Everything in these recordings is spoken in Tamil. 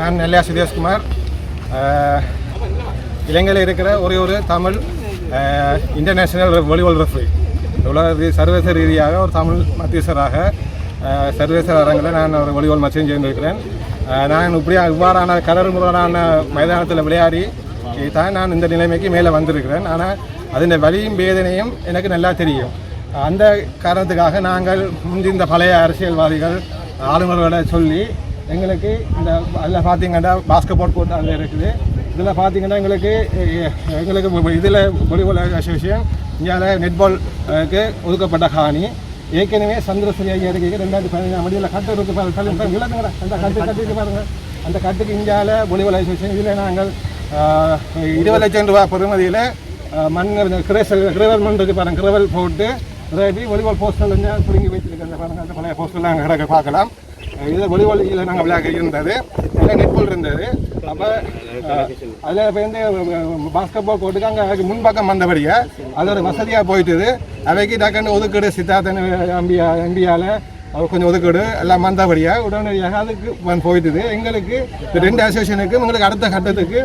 நான் நெல்லையா சுதேஷ்குமார். இலங்கையில் இருக்கிற ஒரு தமிழ் இன்டர்நேஷ்னல் வாலிபால் ரெஃப்ரி. உலக சர்வதேச ரீதியாக ஒரு தமிழ் மத்தியஸ்தராக சர்வதேச அரங்கில் நான் ஒரு வாலிபால் மச்சம் சேர்ந்திருக்கிறேன். நான் இவ்வாறான கடற்முறையான மைதானத்தில் விளையாடி தான் நான் இந்த நிலைமைக்கு மேலே வந்திருக்கிறேன். ஆனால் அதன் வலியும் வேதனையும் எனக்கு நல்லா தெரியும். அந்த காரணத்துக்காக நாங்கள் முந்திந்த பழைய அரசியல்வாதிகள் ஆளுநர்களை சொல்லி எங்களுக்கு இந்த அதில் பார்த்திங்கன்னா பாஸ்கெட்பால் கோர்ட் அதில் இருக்குது. இதில் பார்த்திங்கன்னா எங்களுக்கு இதில் வாலிபால் அசோசியேஷன் இந்தியாவில் நெட்பாலுக்கு ஒதுக்கப்பட்ட காணி ஏற்கனவே சந்திரசூரி ஐயா இருக்கு 2015 மடியில் கட்டு இருக்கு பாருங்க. அந்த கட்டுக்கு பாருங்க, அந்த கட்டுக்கு இந்தியாவில் வாலிபால் அசோசியேஷன் இதில் நாங்கள் 20 லட்சம் ரூபா பெறுமதியில் மண் கிரவல் மண் இருக்குது பாருங்கள். கிரவல் போட்டு வாலிபால் போஸ்டர் பிடிங்கி வச்சுருக்க பாருங்கள். அந்த பழைய போஸ்டர் நாங்கள் கிடக்க பார்க்கலாம். இதில் வாலிபால் இதில் நாங்கள் விளையாட இருந்தது, இதில் நெட்பால் இருந்தது. அப்போ அதில் இப்போ வந்து பாஸ்கெட்பால் கோர்ட்டுக்கு அங்கே முன்பக்கம் வந்தபடியே அது ஒரு வசதியாக போயிட்டுது. அவைக்கு டக்குன்னு ஒதுக்கீடு சித்தார்த்தன் எம்பியால் அவர் கொஞ்சம் ஒதுக்கீடு எல்லாம் வந்தபடியாக உடனடியாக அதுக்கு போயிட்டுது. எங்களுக்கு 2 அசோசியேஷனுக்கும் எங்களுக்கு அடுத்த கட்டத்துக்கு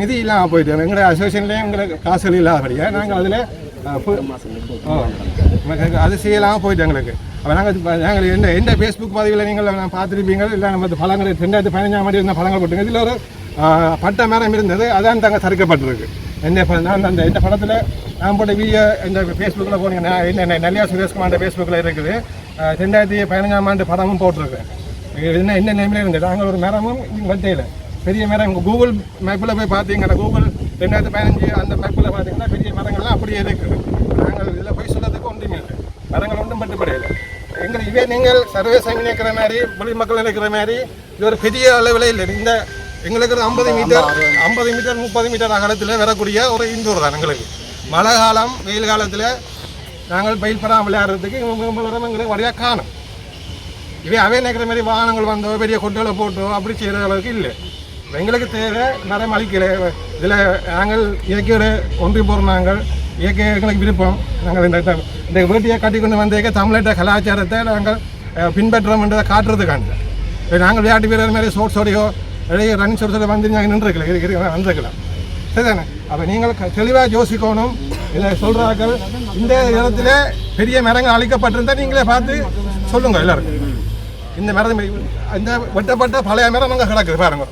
நிதி இல்லாமல் போயிட்டு எங்களுடைய அசோசியேஷன்லேயும் எங்களுக்கு காசுகள் இல்லாதபடியாக நாங்கள் அதில் அது செய்யலாமல் போயிட்டு எங்களுக்கு. அப்போ நாங்கள் எந்த ஃபேஸ்புக் பதிவில் நீங்கள் பார்த்துருப்பீங்க. இல்லை நம்ம பழங்கள் 2015 இருந்த பழங்கள் போட்டுங்க. இதில் ஒரு பட்ட மரம் இருந்தது, அதான் தாங்க தடுக்கப்பட்டிருக்கு. நான் அந்த இந்த படத்தில் நான் போட்ட வீடியோ இந்த ஃபேஸ்புக்கில் போனீங்கன்னா நெல்லையா சுரேஷ்குமார் ஃபேஸ்புக்கில் இருக்குது. 2015 படமும் போட்டிருக்கேன். என்ன நிலைமையில் இருந்தது. நாங்கள் ஒரு மரமும் வெட்டையில் பெரிய மரம் கூகுள் மேப்பில் போய் பார்த்தீங்கன்னா கூகுள் 2015 அந்த மேப்பில் பார்த்தீங்கன்னா பெரிய மரங்கள்லாம் அப்படியே இருக்குது. நாங்கள் இதில் போய் சொல்கிறதுக்கு ஒன்றுமே இல்லை, மரங்கள் ஒன்றும் பட்டுப்படையில்லை. எங்களுக்கு இதே நீங்கள் சர்வதேசம் நினைக்கிற மாதிரி பொலி மக்கள் நினைக்கிற மாதிரி இது ஒரு பெரிய அளவில் இல்லை. இந்த எங்களுக்கு ஒரு 50 மீட்டர் 30 மீட்டர் அகலத்தில் வரக்கூடிய ஒரு இந்தூர் தான். எங்களுக்கு மழை காலம் வெயில் காலத்தில் நாங்கள் பயில் படாமல் விளையாடுறதுக்கு எங்களுக்கு வழியாக காணும். இவை அவை நினைக்கிற மாதிரி வாகனங்கள் வந்தோ பெரிய கொட்டைகளை போட்டோ அப்படி செய்கிற அளவுக்கு இல்லை. எங்களுக்கு தேவை மரம் அழிக்கலை. இதில் நாங்கள் இயற்கையோட ஒன்றி போகிறோம். நாங்கள் இயற்கை எங்களுக்கு விருப்பம். நாங்கள் இந்த வேட்டியை கட்டி கொண்டு வந்தேக்க தமிழக கலாச்சாரத்தை நாங்கள் பின்பற்றோம்ன்றதை காட்டுறதுக்காண்டி நாங்கள் விளையாட்டு வீரர் மாதிரி ஷோட்ஸோடையோ ரன்னிங் ஷோட்ஸோட வந்து நாங்கள் வந்துருக்கலாம். சரிதானே? அப்போ நீங்கள் தெளிவாக யோசிக்கணும். இதை சொல்கிறார்கள் இந்த இடத்துல பெரிய மரங்கள் அழிக்கப்பட்டிருந்தால் நீங்களே பார்த்து சொல்லுங்கள் எல்லாருக்கும். இந்த மரம் இந்த வெட்டப்பட்ட பழைய மரம் அங்கே கிடக்குது பாருங்க.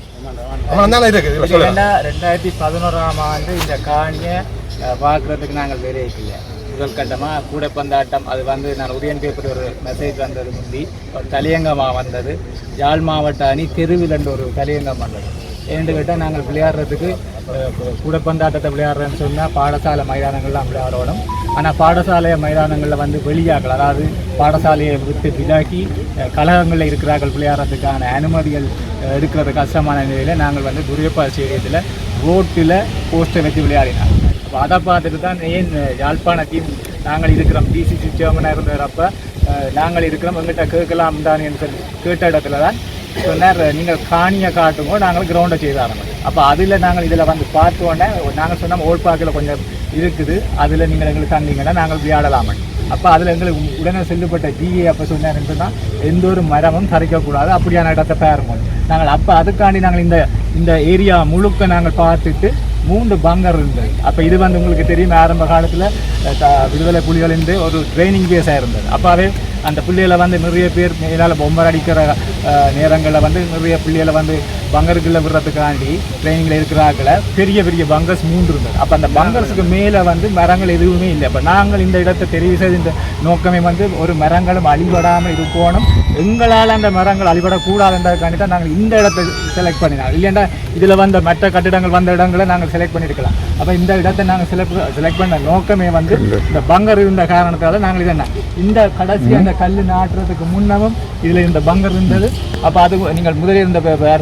2011 இந்த காணியை பார்க்குறதுக்கு நாங்கள் வேலையே இல்லை. முதல் கட்டமாக கூடைப்பந்தாட்டம் அது வந்து நான் உதயன் பேப்பர் ஒரு மெசேஜ் வந்தது. முந்தி ஒரு தலையங்கமாக வந்தது. யாழ் மாவட்ட அணி தெருவில் ஒரு தலையங்கம் வந்தது. ஏன்னு கேட்டால் நாங்கள் விளையாடுறதுக்கு கூடைப்பந்தாட்டத்தை விளையாடுறேன்னு சொன்னால் பாடசாலை மைதானங்கள்லாம் விளையாடணும். ஆனால் பாடசாலை மைதானங்களில் வந்து வெளியாகலாம், அதாவது பாடசாலையை விட்டு விலகி கழகங்களில் இருக்கிறார்கள் விளையாடுறதுக்கான அனுமதிகள் எடுக்கிறது கஷ்டமான நிலையில் நாங்கள் வந்து துரியப்பா ஸ்டேடியத்தில் ரோட்டில் போஸ்டர் வச்சு விளையாடினாங்க. அப்போ அதை பார்த்துட்டு தான் ஏன் யாழ்ப்பாணத்தையும் நாங்கள் இருக்கிறோம் டிசிசி சேர்மனாக இருந்தப்போ நாங்கள் இருக்கிறோம் எங்கிட்ட கேட்கலாம் தான் சொல்லி கேட்ட இடத்துல தான் சொன்னார், நீங்கள் காணியை காட்டுங்க நாங்கள் கிரவுண்டை செய்து ஆரம்பிச்சோம். அப்போ அதில் நாங்கள் இதில் வந்து பார்த்தோன்னே நாங்கள் சொன்னோம் ஓல்ட் பார்க்கில் கொஞ்சம் இருக்குது, அதில் நீங்கள் எங்களுக்கு தந்தீங்கன்னா நாங்கள் விளையாடலாமே. அப்போ அதில் எங்களுக்கு உடனே செல்லுப்பட்ட டிஏ அப்போ சொன்னார் சொன்னால் எந்த ஒரு மரமும் தரைக்கக்கூடாது, அப்படியான இடத்தை பாருங்க. நாங்கள் அப்போ அதுக்காண்டி நாங்கள் இந்த ஏரியா முழுக்க நாங்கள் பார்த்துட்டு 3 பங்கர் இருந்தது. அப்போ இது வந்து உங்களுக்கு தெரியும், ஆரம்ப காலத்தில் விடுதலை புலிகளிருந்து ஒரு ட்ரைனிங் பேஸாக இருந்தது. அப்போவே அந்த பிள்ளைகளை வந்து நிறைய பேர் மேலால் பொம்பர் அடிக்கிற நேரங்களில் வந்து நிறைய பிள்ளைகளை வந்து பங்கருக்குள்ளே விடுறதுக்காண்டி ட்ரைனிங்கில் இருக்கிறார்களை பெரிய பெரிய பங்கர்ஸ் 3 இருந்தது. அப்போ அந்த பங்கர்ஸுக்கு மேலே வந்து மரங்கள் எதுவுமே இல்லை. அப்போ நாங்கள் இந்த இடத்தை தெரிவு செய்த இந்த நோக்கமே வந்து ஒரு மரங்களும் அழிபடாமல் இருக்கணும், எங்களால் அந்த மரங்கள் அழிபடக்கூடாதுன்றதுக்காண்டி தான் நாங்கள் இந்த இடத்தை செலக்ட் பண்ணினாங்க. இல்லைன்னா இதில் வந்த மற்ற கட்டிடங்கள் வந்த இடங்களை நாங்கள் செலக்ட் பண்ணியிருக்கலாம். அப்போ இந்த இடத்தை நாங்கள் செலக்ட் பண்ண நோக்கமே வந்து இந்த பங்கர் இருந்த காரணத்தால் நாங்கள் இது என்ன இந்த கடைசி அந்த கல் நாட்டுறதுக்கு முன்னமும் இதில் இந்த பங்கர் இருந்தது. அப்போ அது நீங்கள் முதலில் இருந்த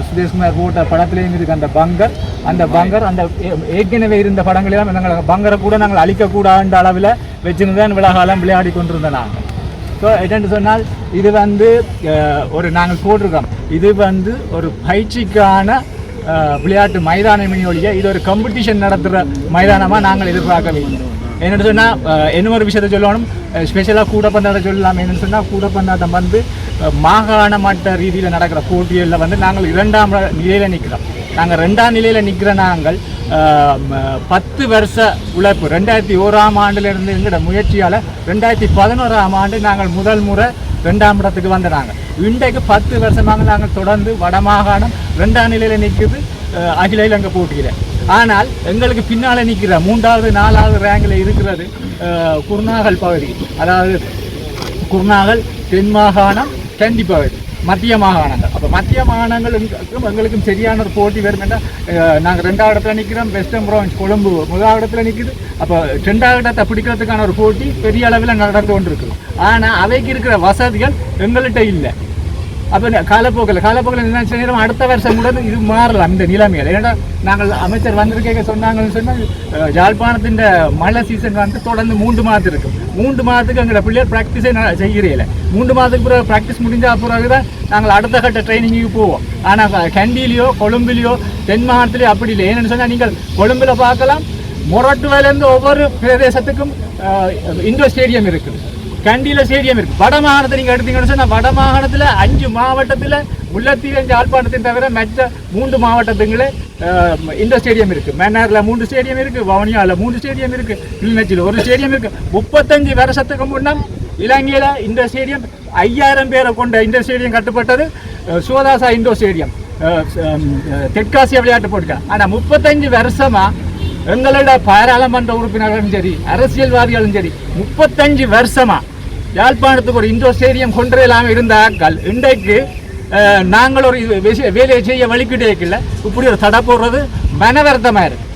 சுதேஷ்குமார் போட்ட படத்துலேயும் இருக்குது அந்த பங்கர் அந்த ஏற்கனவே இருந்த படங்களெல்லாம் நாங்கள் பங்கரை கூட நாங்கள் அழிக்கக்கூடாத அளவில் வச்சுருந்து தான் விழாகாலம் விளையாடி கொண்டிருந்தோம் நாங்கள். ஸோ என்னென்னு சொன்னால் இது வந்து ஒரு நாங்கள் போட்டிருக்கோம், இது வந்து ஒரு பயிற்சிக்கான விளையாட்டு மைதானமே ஒழிய இது ஒரு காம்படிஷன் நடத்துகிற மைதானமாக நாங்கள் எதிர்பார்க்கவே இல்லை. என்னென்னு சொன்னால் இன்னொரு விஷயத்தை சொல்லணும், ஸ்பெஷலாக கூடப்பந்தாட்டம் சொல்லலாம். என்னென்னு சொன்னால் கூடப்பந்தாட்டம் வந்து மாகாண மட்ட ரீதியில் நடக்கிற போட்டிகளில் வந்து நாங்கள் 2ஆம் நிலையில் நிற்கிறோம். நாங்கள் 2ஆம் நிலையில் நிற்கிற நாங்கள் 10 வருஷ உழைப்பு 2001ஆம் ஆண்டிலிருந்து எங்களோட முயற்சியால் 2011ஆம் ஆண்டு நாங்கள் முதல் முறை 2ஆம் இடத்துக்கு வந்த நாங்கள். இன்றைக்கு 10 வருஷமாக நாங்கள் தொடர்ந்து வடமாகாணம் 2ஆம் நிலையில் நிற்குது அகில இலங்கை போட்டியில். ஆனால் எங்களுக்கு பின்னால் நிற்கிற 3வது 4வது ரேங்கில் இருக்கிறது குருநாகல் பகுதி, அதாவது குருநாகல் தென் மாகாணம் கண்டி பகுதி மத்திய மாகாணங்கள். அப்போ மத்திய மாகாணங்களுக்கும் எங்களுக்கும் சரியான ஒரு போட்டி வரும் என்றால் நாங்கள் 2வது இடத்துல நிற்கிறோம். வெஸ்டர்ன் ப்ராவின்ஸ் கொழும்பு 1வது இடத்துல நிற்குது. அப்போ 2வது இடத்தை பிடிக்கிறதுக்கான ஒரு போட்டி பெரிய அளவில் நடந்து கொண்டு இருக்குது. ஆனால் அவைக்கு இருக்கிற வசதிகள் எங்கள்கிட்ட இல்லை. அப்போ காலப்போக்கில் நினைச்ச நேரம் அடுத்த வருஷம் கூட இது மாறலாம் இந்த நிலைமையில். ஏன்னா நாங்கள் அமைச்சர் வந்திருக்க சொன்னாங்கன்னு சொன்னால் யாழ்ப்பாணத்தின் மழை சீசன் வந்து தொடர்ந்து 3 மாதம் இருக்கும். 3 மாதத்துக்கு எங்களோட பிள்ளைகள் ப்ராக்டிஸே செய்கிறீங்கள. 3 மாதத்துக்கு பிறகு ப்ராக்டிஸ் முடிஞ்சால் பிறகு தான் நாங்கள் அடுத்த கட்ட ட்ரைனிங்குக்கு போவோம். ஆனால் கண்டியிலையோ கொழும்பிலையோ தென் மாகாணத்திலையோ அப்படி இல்லை. ஏன்னு சொன்னால் நீங்கள் கொழும்பில் பார்க்கலாம், மொரட்டுவிலேருந்து ஒவ்வொரு பிரதேசத்துக்கும் இண்டோர் ஸ்டேடியம் இருக்குது, கண்டியில் ஸ்டேடியம் இருக்குது. வட மாகாணத்தை நீங்கள் எடுத்தீங்கன்னு சொன்னால் வட மாகாணத்தில் 5 மாவட்டத்தில் முல்லைத்தீவு யாழ்ப்பாணத்தின் தவிர மற்ற 3 மாவட்டத்துங்களே இண்டோர் ஸ்டேடியம் இருக்குது. மன்னாரில் 3 ஸ்டேடியம் இருக்குது, வவுனியாவில் 3 ஸ்டேடியம் இருக்குது, கிளிநொச்சியில் 1 ஸ்டேடியம் இருக்குது. 35 வருஷத்துக்கு முன்னம் இலங்கையில் இண்டோர் ஸ்டேடியம் 5000 பேரை கொண்ட இண்டோர் ஸ்டேடியம் கட்டுப்பட்டது சிவதாசா இண்டோர் ஸ்டேடியம் தெற்காசிய விளையாட்டு போட்டிருக்காங்க. ஆனால் 35 வருஷமாக எங்களோட பாராளுமன்ற உறுப்பினர்களும் சரி அரசியல்வாதிகளும் சரி 35 வருஷமா யாழ்ப்பாணத்துக்கு ஒரு இண்டோர் ஸ்டேடியம் கொண்டு இல்லாமல் இருந்த ஆட்கள் இன்றைக்கு நாங்கள் ஒரு வேலையை செய்ய வழிக்கிட்டே இல்லை. இப்படி ஒரு தடை போடுறது மனவர்த்தமாக இருக்குது.